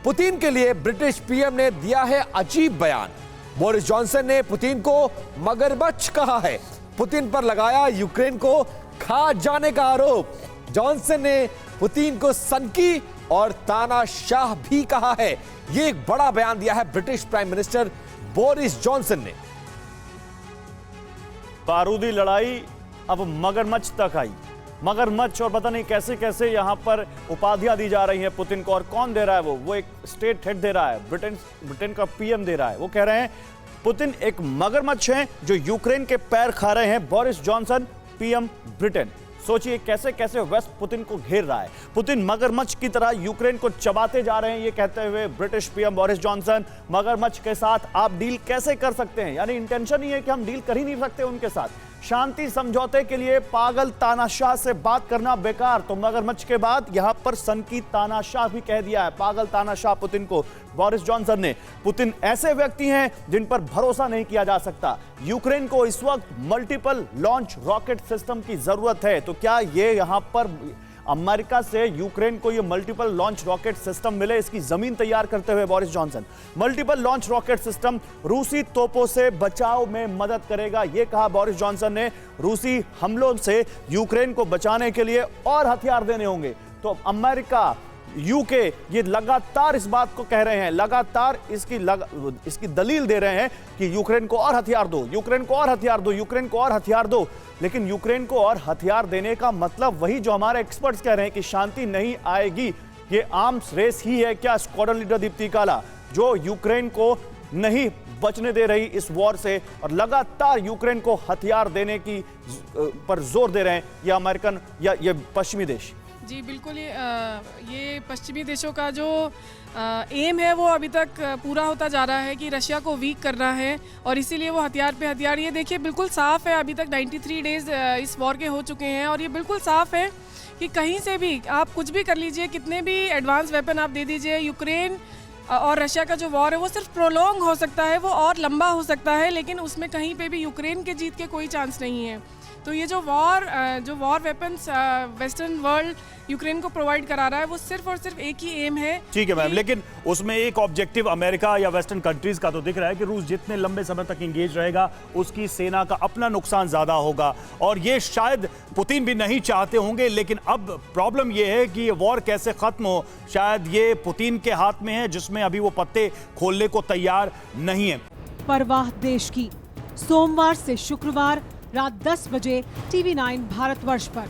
Putin के लिए British PM ने दिया है अजीब बयान। बोरिस जॉनसन ने पुतिन को मगरमच्छ कहा है। पुतिन पर लगाया यूक्रेन को खा जाने का आरोप। जॉनसन ने पुतिन को सनकी और तानाशाह भी कहा है। यह एक बड़ा बयान दिया है British prime minister Boris Johnson ने। बारूदी लड़ाई अब मगरमच्छ तक आई। मगरमच्छ और पता नहीं कैसे कैसे यहां पर उपाधियां दी जा रही हैं पुतिन को। और कौन दे रहा है? वो एक स्टेट हेड दे रहा है, ब्रिटेन का पीएम दे रहा है। वो कह रहे हैं पुतिन एक मगरमच्छ हैं जो यूक्रेन के पैर खा रहे हैं। Boris Johnson, PM Britain. सोचिए कैसे कैसे वेस्ट पुतिन को घेर रहा है। पुतिन मगरमच्छ की तरह यूक्रेन को चबाते जा रहे हैं। ये कहते हुए ब्रिटिश पीएम बोरिस जॉनसन, मगरमच्छ के साथ आप डील कैसे कर सकते हैं? यानी इंटेंशन ही है कि हम डील कर ही नहीं सकते उनके साथ। शांति समझौते के लिए पागल तानाशाह से बात करना बेकार। तो मगरमच्छ के बाद यहां पर सनकी तानाशाह भी कह दिया है, पागल तानाशाह पुतिन को बोरिस जॉनसन ने। पुतिन ऐसे व्यक्ति हैं जिन पर भरोसा नहीं किया जा सकता। यूक्रेन को इस वक्त मल्टीपल लॉन्च रॉकेट सिस्टम की जरूरत है। तो क्या ये यहां पर अमेरिका से यूक्रेन को ये मल्टीपल लॉन्च रॉकेट सिस्टम मिले, इसकी जमीन तैयार करते हुए Boris Johnson. Multiple launch rocket system रूसी तोपों से बचाव में मदद करेगा, ये कहा बोरिस जॉनसन ने। रूसी हमलों से यूक्रेन को बचाने के लिए और हथियार देने होंगे। तो अमेरिका, यूके ये लगातार इस बात को कह रहे हैं, लगातार इसकी दलील दे रहे हैं कि यूक्रेन को और हथियार दो, यूक्रेन को और हथियार दो, यूक्रेन को और हथियार दो। लेकिन यूक्रेन को और हथियार देने का मतलब वही जो हमारे एक्सपर्ट्स कह रहे हैं कि शांति नहीं आएगी। ये आर्म्स रेस ही है क्या? स्क्वाड्रन लीडर दीप्ति काला जो यूक्रेन को नहीं बचने दे रही इस वॉर से और लगातार यूक्रेन को हथियार देने की पर जोर दे रहे हैं ये अमेरिकन या ये पश्चिमी देश। जी बिल्कुल, ये पश्चिमी देशों का जो एम है वो अभी तक पूरा होता जा रहा है कि रशिया को वीक करना है और इसीलिए वो हथियार पे हथियार। ये देखिए बिल्कुल साफ है, अभी तक 93 डेज इस वॉर के हो चुके हैं और ये बिल्कुल साफ है कि कहीं से भी आप कुछ भी कर लीजिए, कितने भी एडवांस वेपन आप दे दीजिए, यूक्रेन और रशिया का जो वॉर है वो सिर्फ प्रोलॉन्ग हो सकता है, वो और लंबा हो सकता है, लेकिन उसमें कहीं पे भी यूक्रेन के जीत के कोई चांस नहीं है। तो ये जो war weapons western world Ukraine को प्रोवाइड करा रहा है वो सिर्फ और सिर्फ एक ही एम है। ठीक है मैम, लेकिन उसमें एक ऑब्जेक्टिव अमेरिका या वेस्टर्न कंट्रीज का तो दिख रहा है कि रूस जितने लंबे समय तक एंगेज रहेगा उसकी सेना का अपना नुकसान ज्यादा होगा और ये शायद पुतिन भी नहीं चाहते होंगे। लेकिन अब प्रॉब्लम ये है कि ये वॉर कैसे खत्म हो, शायद ये पुतिन के हाथ में है जिसमें अभी वो पत्ते खोलने को तैयार नहीं है। परवाह देश की, सोमवार से शुक्रवार रात 10 बजे TV9 भारतवर्ष पर।